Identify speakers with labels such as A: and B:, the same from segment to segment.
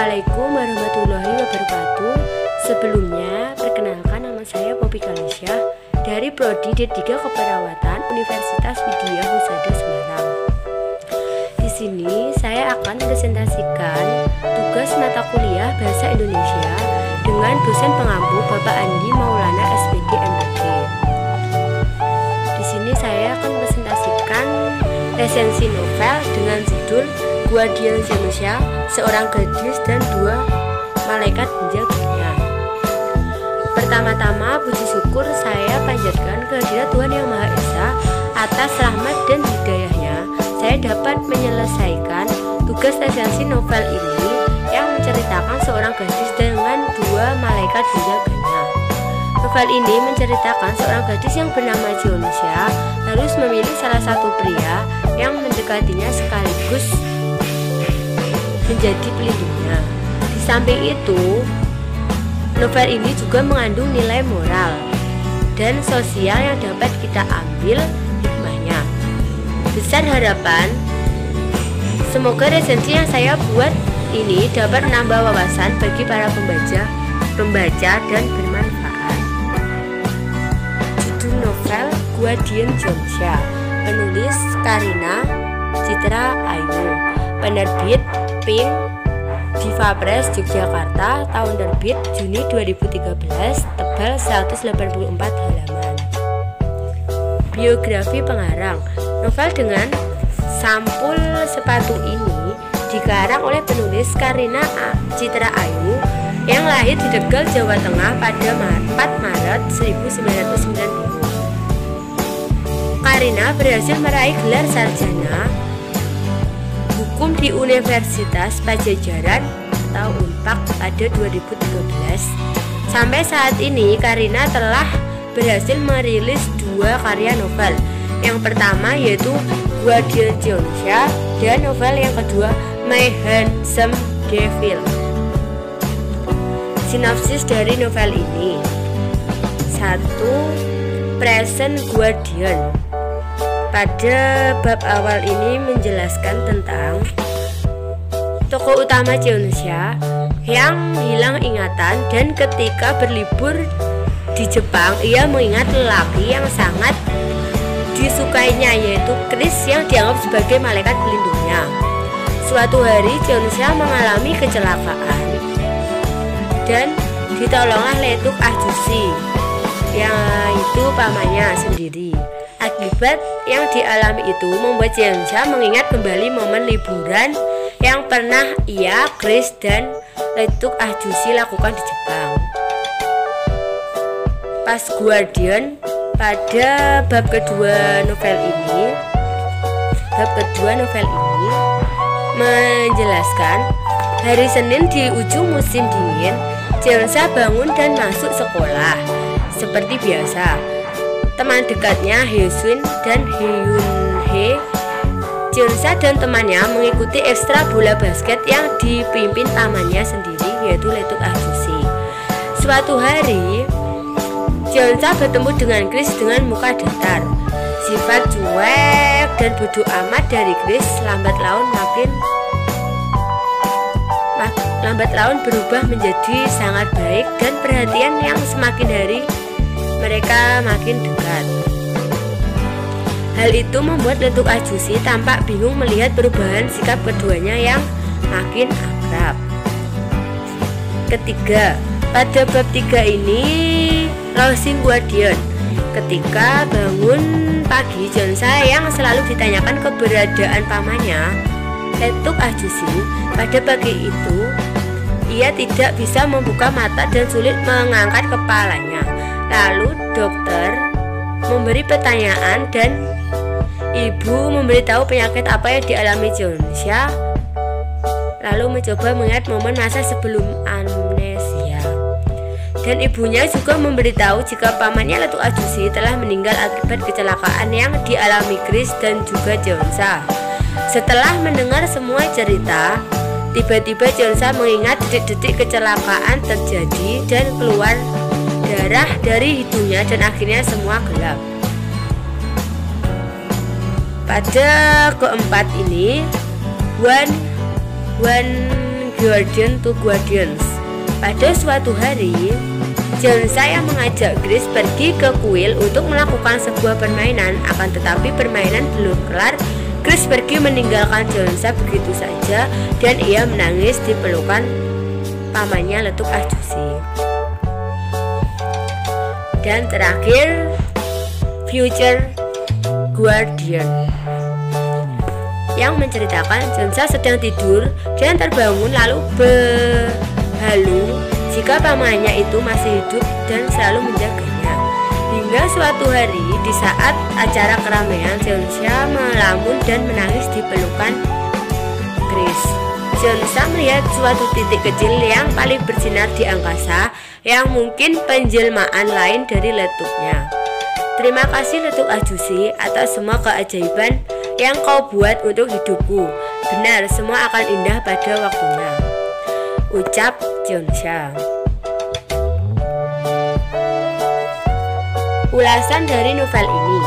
A: Assalamualaikum warahmatullahi wabarakatuh. Sebelumnya, perkenalkan nama saya Poppy Kalisyah dari Prodi D3 Keperawatan Universitas Widya Husada Semarang. Di sini saya akan presentasikan tugas mata kuliah Bahasa Indonesia dengan dosen pengampu Bapak Andi Maulana SPD MPD. Di sini saya akan presentasikan resensi novel dengan judul Gua Dian Zenusia, Seorang Gadis dan Dua Malaikat Penjaganya. Pertama-tama puji syukur saya panjatkan kehadirat Tuhan Yang Maha Esa atas rahmat dan hidayahnya saya dapat menyelesaikan tugas resensi novel ini yang menceritakan seorang gadis dengan dua malaikat penjaganya. Novel ini menceritakan seorang gadis yang bernama Zenusia harus memilih salah satu pria yang mendekatinya sekaligus menjadi pelindungnya. Di samping itu, novel ini juga mengandung nilai moral dan sosial yang dapat kita ambil hikmahnya. Besar harapan, semoga resensi yang saya buat ini dapat menambah wawasan bagi para pembaca dan bermanfaat. Judul novel Gua Dian Zenusia, penulis Karina Citra Ayu, penerbit Pink Diva Press Yogyakarta, tahun terbit Juni 2013, tebal 184 halaman. Biografi pengarang. Novel dengan sampul sepatu ini dikarang oleh penulis Karina Citra Ayu yang lahir di Tegal, Jawa Tengah pada 4 Maret 1990. Karina berhasil meraih gelar sarjana Hukum di Universitas Padjadjaran atau Unpad pada 2013. Sampai saat ini Karina telah berhasil merilis 2 karya novel. Yang pertama yaitu Gua Dian Zenusia dan novel yang kedua My Handsome Devil. Sinopsis dari novel ini: 1. Present Gua Dian. Pada bab awal ini menjelaskan tentang tokoh utama Zenusia yang hilang ingatan dan ketika berlibur di Jepang ia mengingat lelaki yang sangat disukainya yaitu Chris yang dianggap sebagai malaikat pelindungnya. Suatu hari Zenusia mengalami kecelakaan dan ditolonglah Letuk Ahjusi yang itu pamannya sendiri. Akibat yang dialami itu membuat Zenusia mengingat kembali momen liburan yang pernah ia, Chris, dan Letuk Ahjusi lakukan di Jepang. Pas Guardian pada bab kedua novel ini menjelaskan hari Senin di ujung musim dingin, Zenusia bangun dan masuk sekolah seperti biasa. Teman dekatnya Hesun dan Hyunhee, Zenusia dan temannya mengikuti ekstra bola basket yang dipimpin pamannya sendiri yaitu Letuk Ahjusi. Suatu hari Zenusia bertemu dengan Chris dengan muka datar. Sifat cuek dan bodoh amat dari Chris lambat laun berubah menjadi sangat baik dan perhatian yang semakin hari mereka makin dekat. Hal itu membuat Letuk Ahjusi tampak bingung melihat perubahan sikap keduanya yang makin akrab. Ketiga, pada bab 3 ini Closing Guardian. Ketika bangun pagi, Zenusia yang selalu ditanyakan keberadaan pamannya Letuk Ahjusi, pada pagi itu ia tidak bisa membuka mata dan sulit mengangkat kepalanya. Lalu dokter memberi pertanyaan dan ibu memberitahu penyakit apa yang dialami Zenusia, lalu mencoba mengingat momen masa sebelum amnesia. Dan ibunya juga memberitahu jika pamannya Letuk Ahjusi telah meninggal akibat kecelakaan yang dialami Chris dan juga Zenusia. Setelah mendengar semua cerita, tiba-tiba Zenusia mengingat detik-detik kecelakaan terjadi dan keluar darah dari hidungnya dan akhirnya semua gelap. Pada keempat ini One Guardian to Guardians. Pada suatu hari, Jonsa yang mengajak Grace pergi ke kuil untuk melakukan sebuah permainan. Akan tetapi permainan belum kelar, Grace pergi meninggalkan Jonsa begitu saja dan ia menangis di pelukan pamannya Letup Ajusi. Dan terakhir, Future Guardian, yang menceritakan Jonsa sedang tidur dan terbangun lalu berhalu jika pamannya itu masih hidup dan selalu menjaganya. Hingga suatu hari di saat acara keramaian, Jonsa melamun dan menangis di pelukan Grace. Jonsa melihat suatu titik kecil yang paling bersinar di angkasa yang mungkin penjelmaan lain dari letupnya. Terima kasih Letup Ajusi atas semua keajaiban yang kau buat untuk hidupku. Benar, semua akan indah pada waktunya, ucap Jonsa. Ulasan dari novel ini.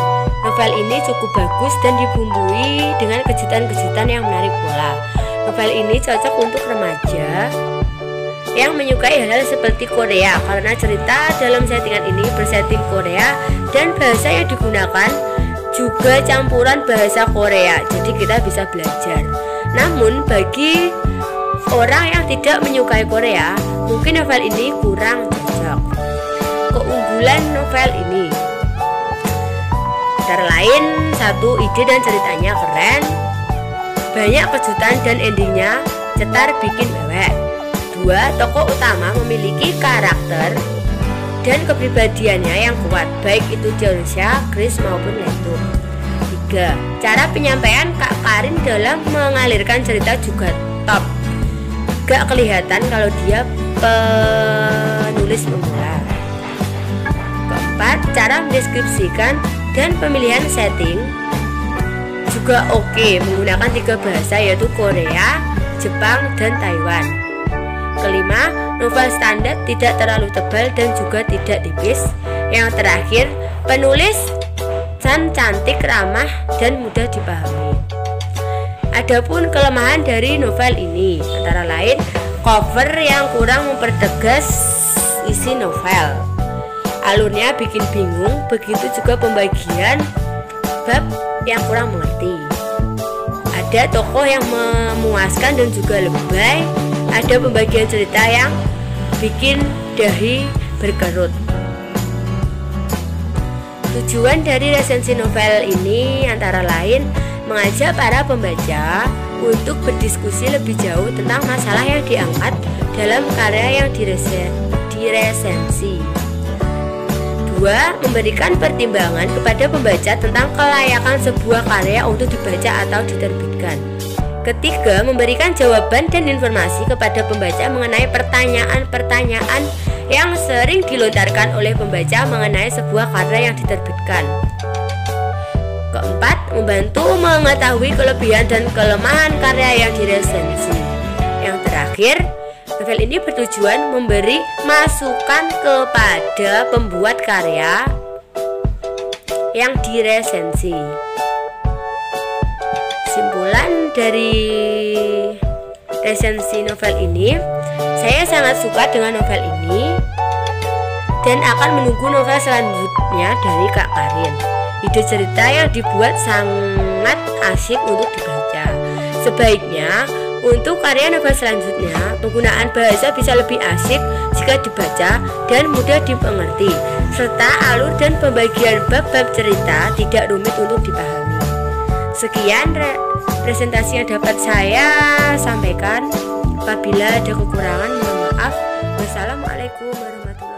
A: Novel ini cukup bagus dan dibumbui dengan kejutan-kejutan yang menarik pula. Novel ini cocok untuk remaja yang menyukai hal-hal seperti Korea karena cerita dalam settingan ini bersetting Korea dan bahasa yang digunakan juga campuran bahasa Korea, jadi kita bisa belajar. Namun bagi orang yang tidak menyukai Korea, mungkin novel ini kurang cocok. Keunggulan novel ini antara lain: 1. Ide dan ceritanya keren, banyak kejutan dan endingnya cetar bikin mewek. 2. Tokoh utama memiliki karakter dan kepribadiannya yang kuat, baik itu Jonsa, Grace maupun Letup. 3. Cara penyampaian Kak Karin dalam mengalirkan cerita juga top. Gak kelihatan kalau dia penulis pemula. 4. Cara mendeskripsikan dan pemilihan setting juga oke, menggunakan 3 bahasa yaitu Korea, Jepang, dan Taiwan. 5. Novel standar, tidak terlalu tebal dan juga tidak tipis. Yang terakhir, penulis cantik, ramah, dan mudah dipahami. Adapun kelemahan dari novel ini antara lain cover yang kurang mempertegas isi novel, alurnya bikin bingung, begitu juga pembagian bab yang kurang mengerti. Ada tokoh yang memuaskan dan juga lebay, ada pembagian cerita yang bikin dahi berkerut. Tujuan dari resensi novel ini antara lain mengajak para pembaca untuk berdiskusi lebih jauh tentang masalah yang diangkat dalam karya yang diresensi. 2. Memberikan pertimbangan kepada pembaca tentang kelayakan sebuah karya untuk dibaca atau diterbitkan. 3. Memberikan jawaban dan informasi kepada pembaca mengenai pertanyaan-pertanyaan yang sering dilontarkan oleh pembaca mengenai sebuah karya yang diterbitkan. 4. Membantu mengetahui kelebihan dan kelemahan karya yang diresensi. Yang terakhir, novel ini bertujuan memberi masukan kepada pembuat karya yang diresensi. Kesimpulan dari resensi novel ini, saya sangat suka dengan novel ini dan akan menunggu novel selanjutnya dari Kak Karin. Ide cerita yang dibuat sangat asyik untuk dibaca. Sebaiknya untuk karya novel selanjutnya, penggunaan bahasa bisa lebih asyik jika dibaca dan mudah dimengerti, serta alur dan pembagian bab-bab cerita tidak rumit untuk dipahami. Sekian presentasi yang dapat saya sampaikan. Apabila ada kekurangan, mohon maaf. Wassalamualaikum warahmatullahi wabarakatuh.